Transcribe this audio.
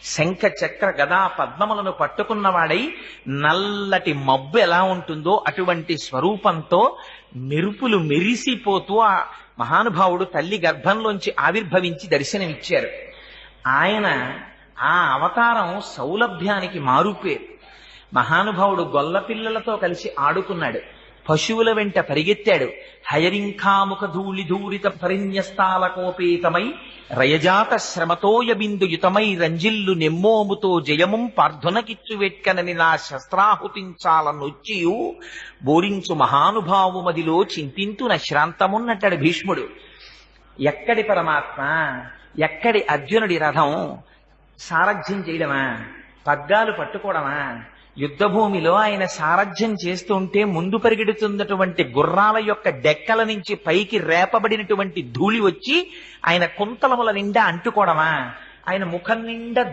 శంఖ చక్ర గదా పద్మములను పట్టుకున్నవాడై నల్లటి మబ్బు ఎలా ఉంటుందో అటువంటి స్వరూపంతో మెరుపులు మెరిసిపోతూ ఆ మహానుభావుడు తల్లి గర్భంలోంచి ఆవిర్భవించి దర్శనమిచ్చారు. ఆయన ఆ అవతారం సౌలభ్యానికి మారుపేరు. మహానుభావుడు గొల్లపిల్లలతో కలిసి ఆడుకున్నాడు, పశువుల వెంట పరిగెత్తాడు. హయరింఖాముఖ ధూళి ధూరిత పరిన్యస్తాలకోపేతమై రయజాత శ్రమతోయ బిందుయుతమై రంజిల్లు నెమ్మోముతో జయముం పార్థునకిచ్చు వెట్కనని నా శస్త్రాహుతించాలనొచ్చియు బోరించు మహానుభావు మదిలో చింతింతు నశ్రాంతమున్నట్టాడు భీష్ముడు. ఎక్కడి పరమాత్మ, ఎక్కడి అర్జునుడి రథం? సారథ్యం చేయడమా, పగ్గాలు పట్టుకోవడమా? యుద్ధభూమిలో ఆయన సారథ్యం చేస్తుంటే ముందు పరిగెడుతున్నటువంటి గుర్రాల యొక్క డెక్కల నుంచి పైకి రేపబడినటువంటి ధూళి వచ్చి ఆయన కుంతలముల నిండా అంటుకోవడమా? ఆయన ముఖం నిండా